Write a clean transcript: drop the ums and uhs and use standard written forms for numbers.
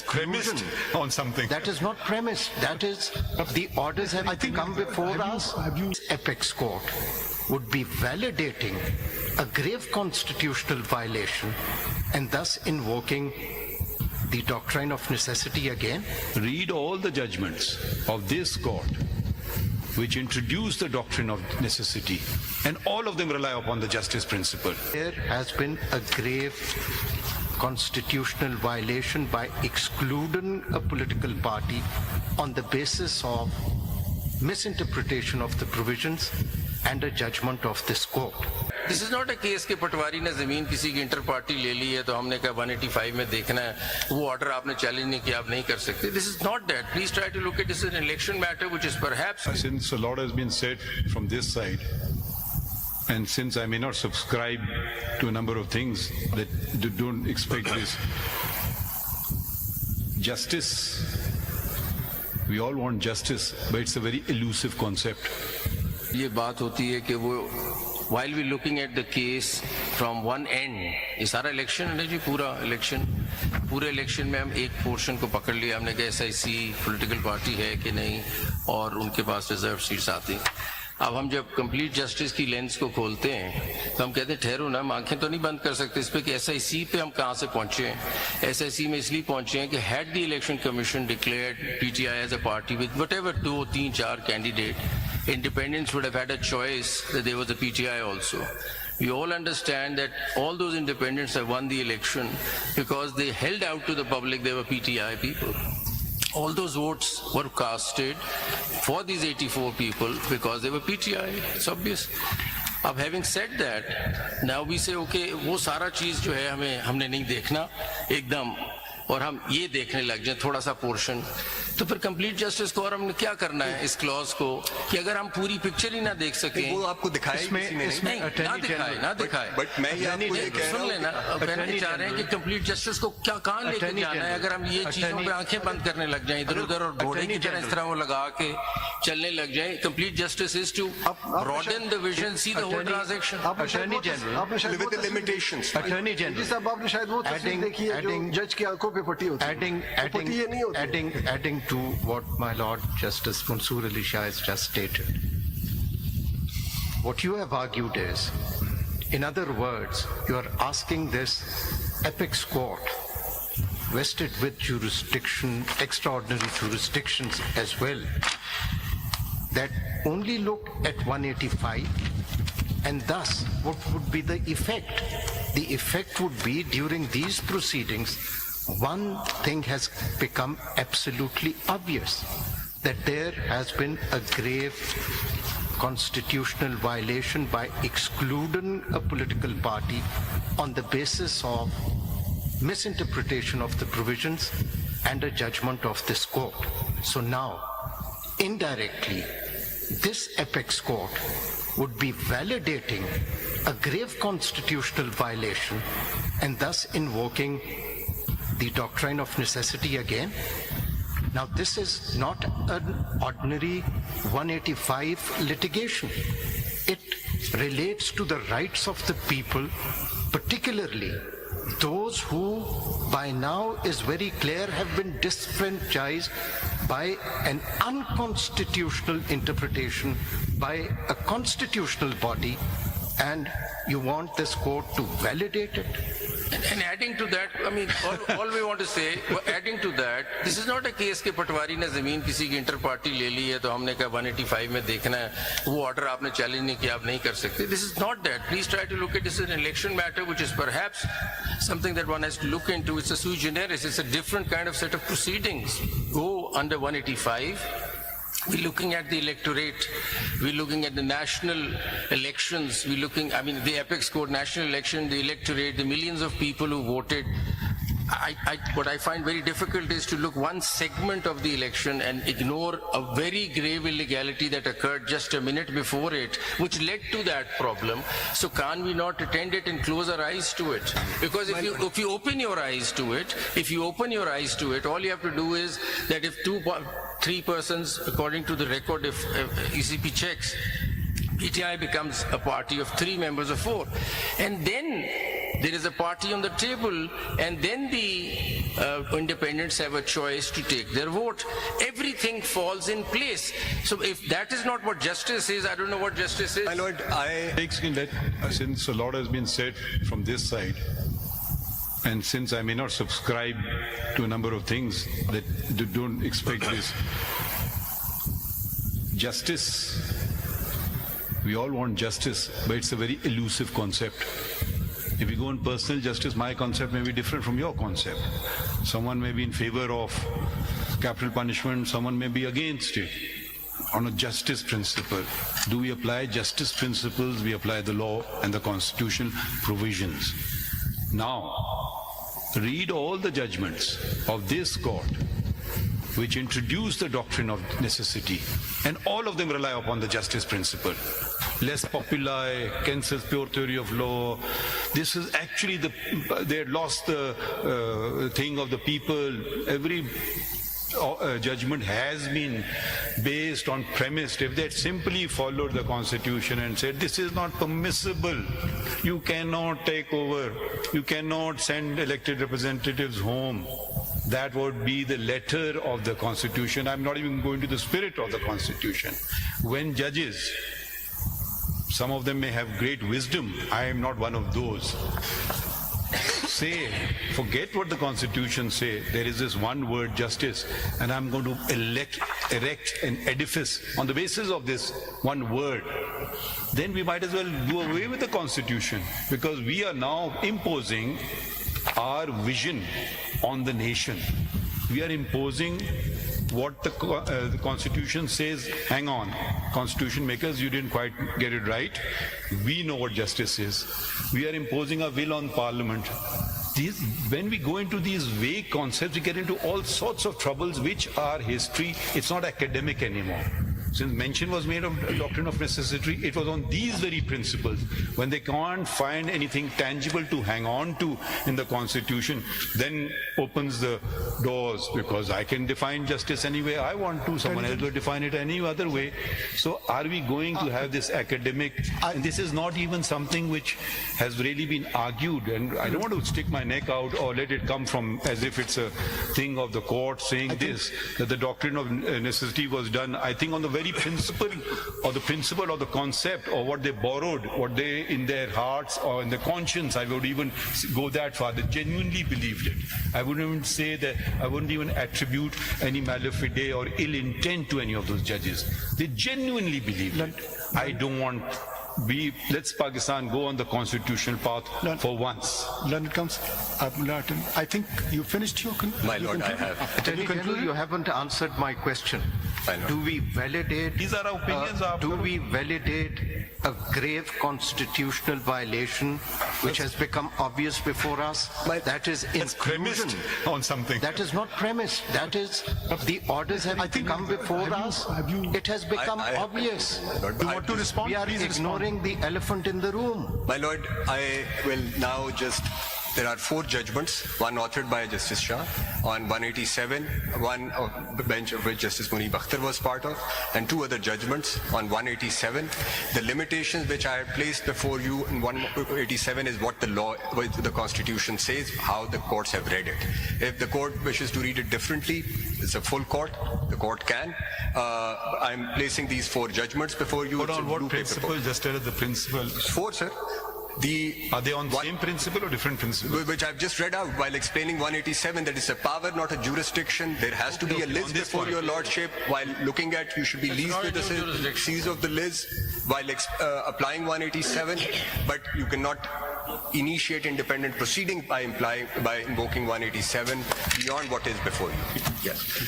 premised on something. That is not premised. That is, the orders have come before us. Apex Court would be validating a grave constitutional violation and thus invoking the doctrine of necessity again. Read all the judgments of this court which introduce the doctrine of necessity, and all of them rely upon the justice principle. There has been a grave constitutional violation by excluding a political party on the basis of misinterpretation of the provisions and a judgment of this court. This is not a case के पटवारी ने जमीन किसी की inter party ले ली है तो हमने कहा 185 में देखना है, वो ऑर्डर आपने चैलेंज नहीं किया, आप नहीं कर सकते. This is not that. Please try to look at this an election matter which is perhaps. Since a lot has been said from this side, and since I may not subscribe to a number of things that don't expect this, justice, we all want justice, but it's a very elusive concept. ये बात होती है कि वो while we looking at the case from one end, ये सारा election है ना जी, पूरे इलेक्शन में हम एक पोर्शन को पकड़ लिया, हमने कहा SIC पॉलिटिकल पार्टी है कि नहीं और उनके पास रिजर्व सीट्स आती हैं. अब हम जब कंप्लीट जस्टिस की लेंस को खोलते हैं तो हम कहते हैं ठहरो ना, हम आंखें तो नहीं बंद कर सकते इस पे कि SIC पे हम कहाँ से पहुंचे हैं. SIC में इसलिए पहुंचे हैं कि had the election commission declared PTI as a party with whatever 2, 3, 4 candidate, independents would have had a choice that there was a PTI also. We all understand that all those independents have won the election because they held out to the public they were PTI people. All those votes were casted for these 84 people because they were PTI. It's obvious. अब having said that, now we say okay, वो सारा चीज जो है हमने नहीं देखना एकदम, और हम ये देखने लग जाए थोड़ा सा पोर्शन, तो फिर कंप्लीट जस्टिस को और हमने क्या करना है इस क्लॉज को कि अगर हम पूरी पिक्चर ही ना देख सके. वो आपको दिखाए नहीं, ना दिखाए. बट मैं ये आपको ये कह रहा सुन हूं, लेना, कहना चाह रहे हैं कि कंप्लीट जस्टिस को कहाँ लेके जाना है अगर हम ये चीजों पे आंखें बंद करने लग जाएं इधर उधर और घोड़े की तरह इस तरह वो लगा के चलने लग जाए. Complete justice is to broaden the vision, see the whole transaction. Attorney General, with the limitations. Attorney General, जी साहब आपने शायद वो तस्वीर देखी है जो जज की आंखों पे पट्टी होती है. adding to what my Lord Justice Mansoor Ali Shah has just stated, what you have argued is, in other words, you are asking this apex court vested with jurisdiction, extraordinary jurisdictions as well, that only look at 185, and thus what would be the effect? The effect would be during these proceedings, one thing has become absolutely obvious, that there has been a grave constitutional violation by excluding a political party on the basis of misinterpretation of the provisions and a judgment of this court. So now, indirectly, this apex court would be validating a grave constitutional violation and thus invoking the doctrine of necessity again. Now this is not an ordinary 185 litigation. It relates to the rights of the people, particularly those who by now is very clear have been disenfranchised by an unconstitutional interpretation by a constitutional body, and you want this court to validate it. And adding to that, I mean, all we want to say, adding to that, this is not a case कि पटवारी ने जमीन किसी की inter party ले ली है तो हमने कहा 185 में देखना है, वो ऑर्डर आपने चैलेंज नहीं किया, आप नहीं कर सकते. This is not that. Please try to look at this as an election matter which is perhaps something that one has to look into. It's a sui generis. It's a different kind of set of proceedings. Go under 185. We're looking at the electorate, we're looking at the national elections, we're looking, I mean, the apex court, national election, the electorate, the millions of people who voted. What I find very difficult is to look one segment of the election and ignore a very grave illegality that occurred just a minute before it, which led to that problem. So can't we not attend it and close our eyes to it? Because if you open your eyes to it, all you have to do is that if 3 persons, according to the record, if ECP checks, PTI becomes a party of 3 members of 4. And then there is a party on the table, and then the independents have a choice to take their vote. Everything falls in place. So if that is not what justice is, I don't know what justice is. My lord, Since a lot has been said from this side, and since I may not subscribe to a number of things that don't expect this, justice, we all want justice, but it's a very elusive concept. If you go on personal justice, my concept may be different from your concept. Someone may be in favor of capital punishment, someone may be against it. On a justice principle, do we apply justice principles? We apply the law and the constitutional provisions. Now, read all the judgments of this court which introduce the doctrine of necessity, and all of them rely upon the justice principle. Les populi, Keynes's pure theory of law. This is actually they had lost the thing of the people. Every judgment has been based on premise. If they had simply followed the constitution and said, this is not permissible, you cannot take over, you cannot send elected representatives home, that would be the letter of the constitution. I'm not even going to the spirit of the constitution. When judges, some of them may have great wisdom, I am not one of those, say, forget what the constitution say, there is this one word, justice, and I'm going to erect an edifice on the basis of this one word, then we might as well do away with the constitution, because we are now imposing our vision on the nation. We are imposing what the constitution says. Hang on, constitution makers, you didn't quite get it right. We know what justice is. We are imposing our will on parliament. When we go into these vague concepts, we get into all sorts of troubles which are history. It's not academic anymore. Since mention was made of doctrine of necessity, it was on these very principles. When they can't find anything tangible to hang on to in the constitution, then opens the doors, because I can define justice any way I want to, someone else will define it any other way. So are we going to have this academic, and this is not even something which has really been argued, and I don't want to stick my neck out or let it come from as if it's a thing of the court saying this, that the doctrine of necessity was done, I think, on the very principle or the concept, or what they borrowed, what they in their hearts or in their conscience, I would even go that far, they genuinely believed it. I wouldn't even say that, I wouldn't even attribute any malafide or ill intent to any of those judges. They genuinely believed it. I don't want let's Pakistan go on the constitutional path for once. Learned Counsel, I think you finished your my lord, I have. Attorney General, you haven't answered my question. Do we validate? These are our opinions. Do we validate a grave constitutional violation which has become obvious before us? That is inclusion. On something. That is not premised. That is the orders have come before us. It has become obvious. Do you want to respond? We are ignoring the elephant in the room. My lord, I will now just, there are 4 judgments, one authored by Justice Shah on 187, one of the bench of which Justice Munib Akhtar was part of, and 2 other judgments on 187. The limitations which I have placed before you in 187 is what the law, what the constitution says, how the courts have read it. If the court wishes to read it differently, it's a full court, the court can. I'm placing these 4 judgments before you. But on what principle? Just tell us the principle. 4, sir. Are they on the same principle or different principle? Which I've just read out while explaining 187, that it's a power, not a jurisdiction. There has to be a list before your lordship. While looking at, you should be leased with the seas of the list while applying 187, but you cannot initiate independent proceeding by invoking 187 beyond what is before you. Yes.